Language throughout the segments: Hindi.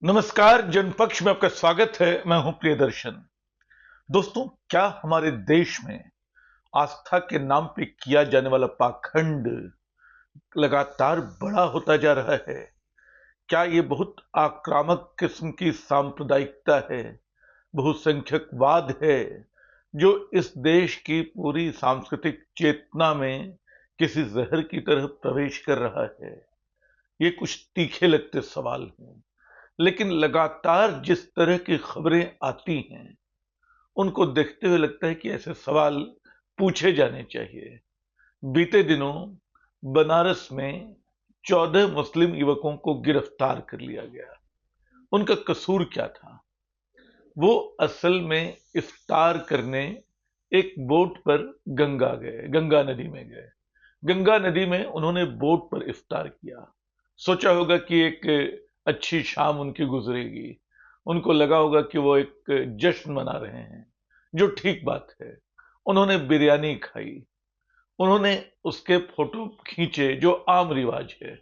नमस्कार। जनपक्ष में आपका स्वागत है। मैं हूं प्रियदर्शन। दोस्तों, क्या हमारे देश में आस्था के नाम पे किया जाने वाला पाखंड लगातार बड़ा होता जा रहा है? क्या ये बहुत आक्रामक किस्म की सांप्रदायिकता है, बहुसंख्यकवाद है, जो इस देश की पूरी सांस्कृतिक चेतना में किसी जहर की तरह प्रवेश कर रहा है? ये कुछ तीखे लगते सवाल हैं, लेकिन लगातार जिस तरह की खबरें आती हैं उनको देखते हुए लगता है कि ऐसे सवाल पूछे जाने चाहिए। बीते दिनों बनारस में 14 मुस्लिम युवकों को गिरफ्तार कर लिया गया। उनका कसूर क्या था? वो असल में इफ्तार करने एक बोट पर गंगा नदी में गए। गंगा नदी में उन्होंने बोट पर इफ्तार किया। सोचा होगा कि एक अच्छी शाम उनकी गुजरेगी। उनको लगा होगा कि वो एक जश्न मना रहे हैं, जो ठीक बात है। उन्होंने बिरयानी खाई, उन्होंने उसके फोटो खींचे, जो आम रिवाज है,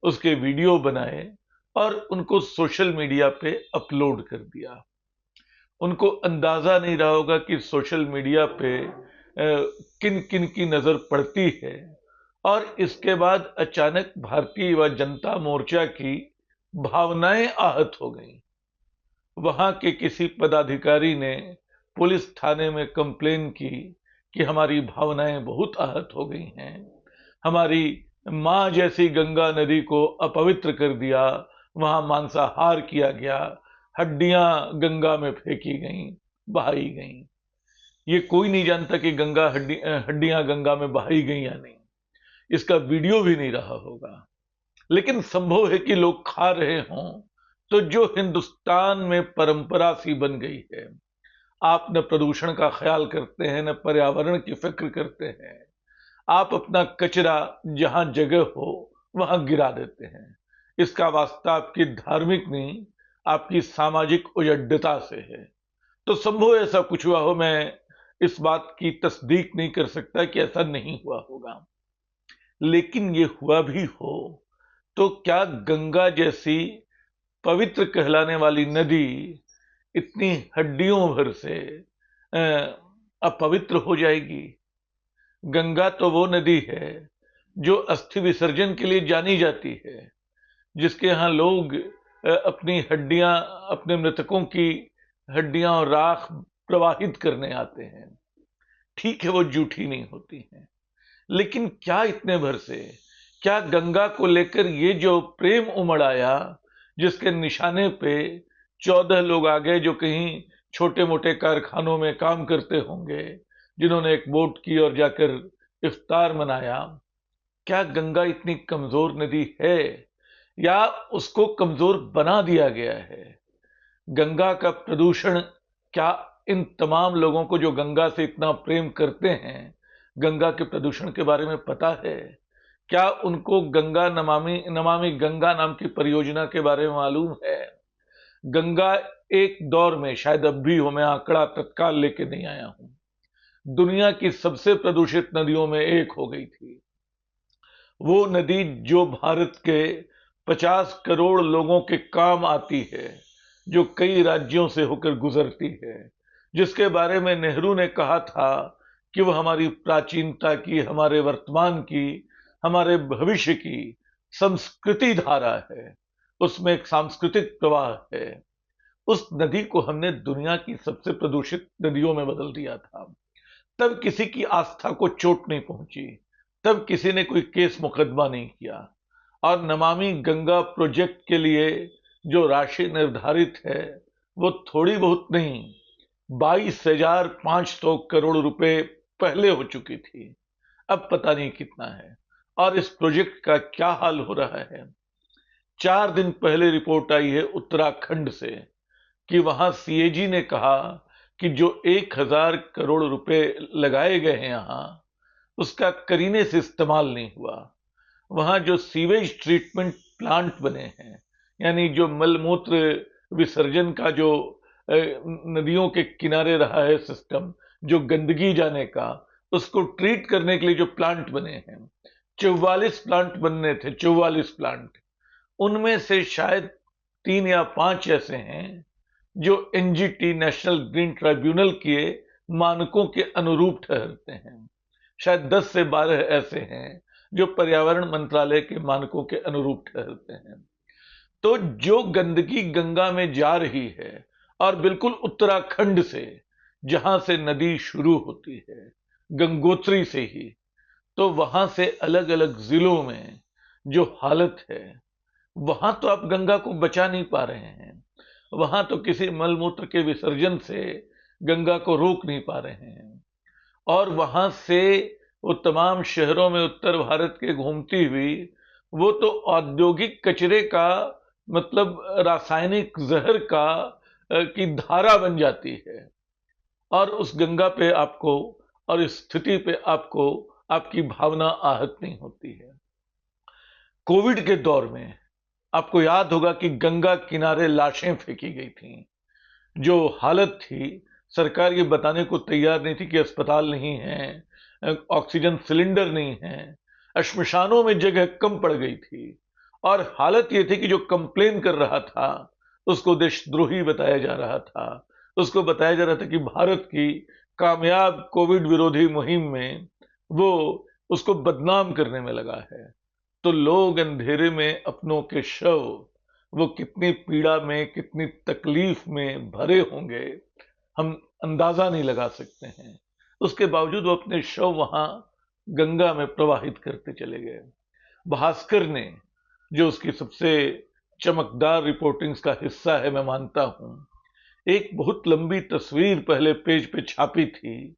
उसके वीडियो बनाए और उनको सोशल मीडिया पे अपलोड कर दिया। उनको अंदाजा नहीं रहा होगा कि सोशल मीडिया पे किन किन की नजर पड़ती है। और इसके बाद अचानक भारतीय युवा जनता मोर्चा की भावनाएं आहत हो गईं। वहां के किसी पदाधिकारी ने पुलिस थाने में कंप्लेन की कि हमारी भावनाएं बहुत आहत हो गई हैं, हमारी मां जैसी गंगा नदी को अपवित्र कर दिया, वहां मांसाहार किया गया, हड्डियां गंगा में फेंकी गईं, बहाई गईं। ये कोई नहीं जानता कि हड्डियां गंगा में बहाई गई या नहीं। इसका वीडियो भी नहीं रहा होगा, लेकिन संभव है कि लोग खा रहे हों। तो जो हिंदुस्तान में परंपरा सी बन गई है, आप न प्रदूषण का ख्याल करते हैं, न पर्यावरण की फिक्र करते हैं। आप अपना कचरा जहां जगह हो वहां गिरा देते हैं। इसका वास्ता आपकी धार्मिक नहीं, आपकी सामाजिक उजड्डता से है। तो संभव ऐसा कुछ हुआ हो। मैं इस बात की तस्दीक नहीं कर सकता कि ऐसा नहीं हुआ होगा, लेकिन ये हुआ भी हो तो क्या गंगा जैसी पवित्र कहलाने वाली नदी इतनी हड्डियों भर से अपवित्र हो जाएगी? गंगा तो वो नदी है जो अस्थि विसर्जन के लिए जानी जाती है, जिसके यहाँ लोग अपनी हड्डियां, अपने मृतकों की हड्डियां और राख प्रवाहित करने आते हैं। ठीक है, वो जूठी नहीं होती हैं, लेकिन क्या इतने भर से, क्या गंगा को लेकर ये जो प्रेम उमड़ आया, जिसके निशाने पे 14 लोग आ गए जो कहीं छोटे मोटे कारखानों में काम करते होंगे, जिन्होंने एक बोट की और जाकर इफ्तार मनाया। क्या गंगा इतनी कमजोर नदी है, या उसको कमजोर बना दिया गया है? गंगा का प्रदूषण क्या इन तमाम लोगों को जो गंगा से इतना प्रेम करते हैं, गंगा के प्रदूषण के बारे में पता है? क्या उनको गंगा नमामि नमामि गंगा नाम की परियोजना के बारे में मालूम है? गंगा एक दौर में, शायद अब भी हो, मैं आंकड़ा तत्काल लेके नहीं आया हूं, दुनिया की सबसे प्रदूषित नदियों में एक हो गई थी। वो नदी जो भारत के 50 करोड़ लोगों के काम आती है, जो कई राज्यों से होकर गुजरती है, जिसके बारे में नेहरू ने कहा था कि वह हमारी प्राचीनता की, हमारे वर्तमान की, हमारे भविष्य की संस्कृति धारा है, उसमें एक सांस्कृतिक प्रवाह है। उस नदी को हमने दुनिया की सबसे प्रदूषित नदियों में बदल दिया था। तब किसी की आस्था को चोट नहीं पहुंची, तब किसी ने कोई केस मुकदमा नहीं किया। और नमामि गंगा प्रोजेक्ट के लिए जो राशि निर्धारित है, वो थोड़ी बहुत नहीं, 22,500 करोड़ रुपए पहले हो चुकी थी। अब पता नहीं कितना है। और इस प्रोजेक्ट का क्या हाल हो रहा है? 4 दिन पहले रिपोर्ट आई है उत्तराखंड से कि वहां सीएजी ने कहा कि जो 1,000 करोड़ रुपए लगाए गए हैं यहां, उसका करीने से इस्तेमाल नहीं हुआ। वहां जो सीवेज ट्रीटमेंट प्लांट बने हैं, यानी जो मलमूत्र विसर्जन का जो नदियों के किनारे रहा है सिस्टम, जो गंदगी जाने का, उसको ट्रीट करने के लिए जो प्लांट बने हैं, 44 प्लांट बनने थे, 44 प्लांट। उनमें से शायद 3 या 5 ऐसे हैं जो एनजीटी नेशनल ग्रीन ट्राइब्यूनल के मानकों के अनुरूप ठहरते हैं। शायद 10 से 12 ऐसे हैं जो पर्यावरण मंत्रालय के मानकों के अनुरूप ठहरते हैं। तो जो गंदगी गंगा में जा रही है और बिल्कुल उत्तराखंड से, जहां से नदी शुरू होती है गंगोत्री से ही, तो वहां से अलग अलग जिलों में जो हालत है, वहां तो आप गंगा को बचा नहीं पा रहे हैं। वहां तो किसी मलमूत्र के विसर्जन से गंगा को रोक नहीं पा रहे हैं। और वहां से वो तमाम शहरों में उत्तर भारत के घूमती हुई वो तो औद्योगिक कचरे का, मतलब रासायनिक जहर का की धारा बन जाती है। और उस गंगा पे आपको और इस स्थिति पे आपको आपकी भावना आहत नहीं होती है। कोविड के दौर में आपको याद होगा कि गंगा किनारे लाशें फेंकी गई थीं। जो हालत थी, सरकार ये बताने को तैयार नहीं थी कि अस्पताल नहीं है, ऑक्सीजन सिलेंडर नहीं है, श्मशानों में जगह कम पड़ गई थी। और हालत ये थी कि जो कंप्लेन कर रहा था उसको देशद्रोही बताया जा रहा था। उसको बताया जा रहा था कि भारत की कामयाब कोविड विरोधी मुहिम में वो उसको बदनाम करने में लगा है। तो लोग अंधेरे में अपनों के शव, वो कितनी पीड़ा में, कितनी तकलीफ में भरे होंगे, हम अंदाजा नहीं लगा सकते हैं। उसके बावजूद वो अपने शव वहां गंगा में प्रवाहित करते चले गए। भास्कर ने, जो उसकी सबसे चमकदार रिपोर्टिंग्स का हिस्सा है, मैं मानता हूं, एक बहुत लंबी तस्वीर पहले पेज पे छापी थी,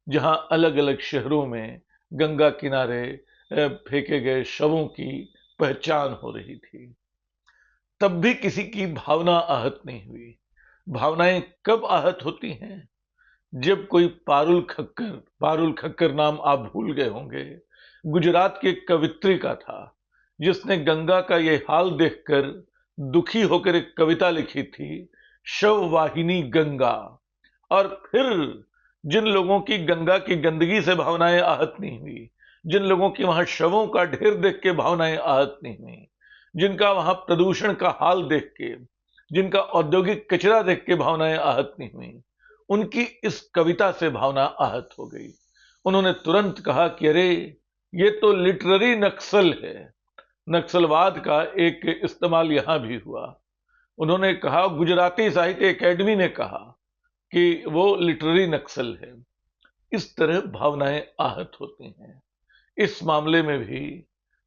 जहां अलग अलग शहरों में गंगा किनारे फेंके गए शवों की पहचान हो रही थी। तब भी किसी की भावना आहत नहीं हुई। भावनाएं कब आहत होती हैं? जब कोई पारुल खक्कर नाम आप भूल गए होंगे, गुजरात की एक कवित्री का था, जिसने गंगा का ये हाल देखकर दुखी होकर एक कविता लिखी थी, शव वाहिनी गंगा। और फिर जिन लोगों की गंगा की गंदगी से भावनाएं आहत नहीं हुई, जिन लोगों की वहां शवों का ढेर देख के भावनाएं आहत नहीं हुई, जिनका वहां प्रदूषण का हाल देख के, जिनका औद्योगिक कचरा देख के भावनाएं आहत नहीं हुई, उनकी इस कविता से भावना आहत हो गई। उन्होंने तुरंत कहा कि अरे, ये तो लिटरेरी नक्सल है। नक्सलवाद का एक इस्तेमाल यहां भी हुआ। उन्होंने कहा, गुजराती साहित्य एकेडमी ने कहा कि वो लिटरेरी नक्सल है। इस तरह भावनाएं आहत होती हैं इस मामले में भी।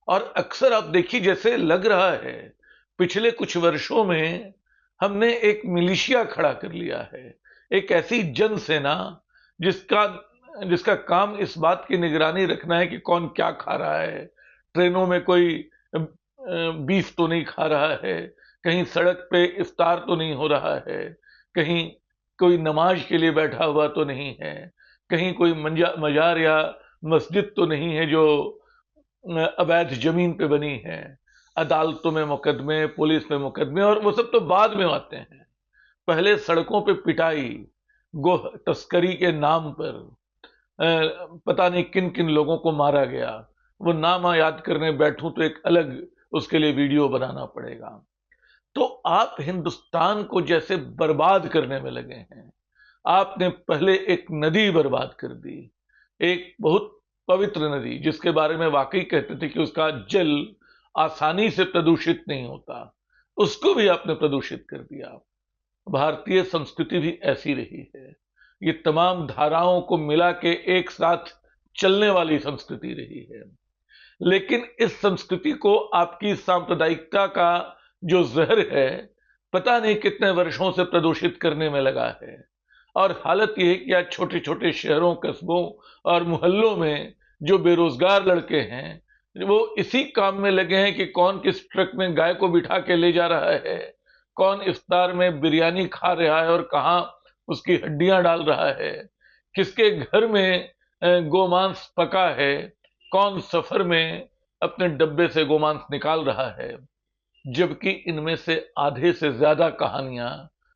और अक्सर आप देखिए, जैसे लग रहा है पिछले कुछ वर्षों में हमने एक मिलिशिया खड़ा कर लिया है, एक ऐसी जन सेना जिसका काम इस बात की निगरानी रखना है कि कौन क्या खा रहा है, ट्रेनों में कोई बीफ तो नहीं खा रहा है, कहीं सड़क पे इफ्तार तो नहीं हो रहा है, कहीं कोई नमाज के लिए बैठा हुआ तो नहीं है, कहीं कोई मजार या मस्जिद तो नहीं है जो अवैध जमीन पे बनी है। अदालतों में मुकदमे, पुलिस में मुकदमे, और वो सब तो बाद में आते हैं। पहले सड़कों पे पिटाई, गो तस्करी के नाम पर पता नहीं किन किन लोगों को मारा गया। वो नाम याद करने बैठूं तो एक अलग उसके लिए वीडियो बनाना पड़ेगा। तो आप हिंदुस्तान को जैसे बर्बाद करने में लगे हैं। आपने पहले एक नदी बर्बाद कर दी, एक बहुत पवित्र नदी, जिसके बारे में वाकई कहते थे कि उसका जल आसानी से प्रदूषित नहीं होता, उसको भी आपने प्रदूषित कर दिया। भारतीय संस्कृति भी ऐसी रही है। ये तमाम धाराओं को मिला के एक साथ चलने वाली संस्कृति रही है। लेकिन इस संस्कृति को आपकी सांप्रदायिकता का जो जहर है, पता नहीं कितने वर्षों से प्रदूषित करने में लगा है। और हालत यह है कि आज छोटे छोटे शहरों, कस्बों और मोहल्लों में जो बेरोजगार लड़के हैं, वो इसी काम में लगे हैं कि कौन किस ट्रक में गाय को बिठा के ले जा रहा है, कौन इफ्तार में बिरयानी खा रहा है और कहां उसकी हड्डियां डाल रहा है, किसके घर में गोमांस पका है, कौन सफर में अपने डब्बे से गोमांस निकाल रहा है। जबकि इनमें से आधे से ज्यादा कहानियां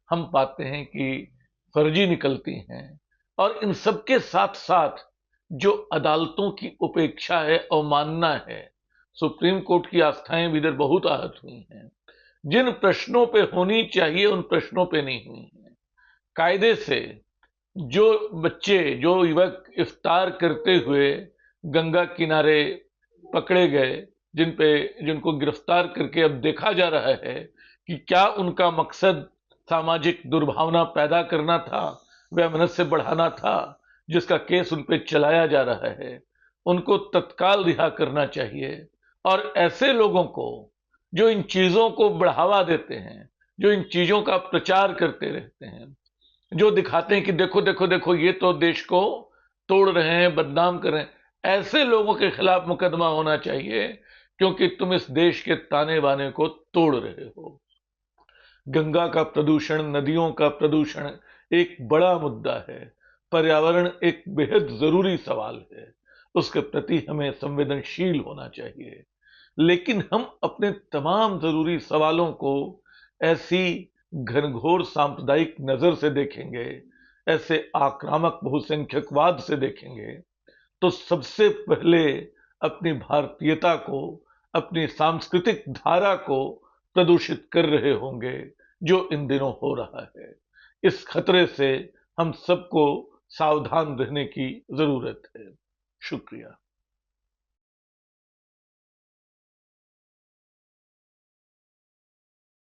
हम पाते हैं कि फर्जी निकलती हैं। और इन सबके साथ साथ जो अदालतों की उपेक्षा है, अवमानना है, सुप्रीम कोर्ट की आस्थाएं भी इधर बहुत आहत हुई हैं। जिन प्रश्नों पे होनी चाहिए उन प्रश्नों पे नहीं हुई है। कायदे से जो बच्चे, जो युवक इफ्तार करते हुए गंगा किनारे पकड़े गए, जिनको गिरफ्तार करके अब देखा जा रहा है कि क्या उनका मकसद सामाजिक दुर्भावना पैदा करना था, वैमनस्य बढ़ाना था, जिसका केस उन पे चलाया जा रहा है, उनको तत्काल रिहा करना चाहिए। और ऐसे लोगों को जो इन चीजों को बढ़ावा देते हैं, जो इन चीजों का प्रचार करते रहते हैं, जो दिखाते हैं कि देखो देखो देखो ये तो देश को तोड़ रहे हैं, बदनाम कर रहे हैं, ऐसे लोगों के खिलाफ मुकदमा होना चाहिए, क्योंकि तुम इस देश के ताने बाने को तोड़ रहे हो। गंगा का प्रदूषण, नदियों का प्रदूषण एक बड़ा मुद्दा है। पर्यावरण एक बेहद जरूरी सवाल है, उसके प्रति हमें संवेदनशील होना चाहिए। लेकिन हम अपने तमाम जरूरी सवालों को ऐसी घनघोर सांप्रदायिक नजर से देखेंगे, ऐसे आक्रामक बहुसंख्यकवाद से देखेंगे, तो सबसे पहले अपनी भारतीयता को, अपनी सांस्कृतिक धारा को प्रदूषित कर रहे होंगे, जो इन दिनों हो रहा है। इस खतरे से हम सबको सावधान रहने की जरूरत है। शुक्रिया।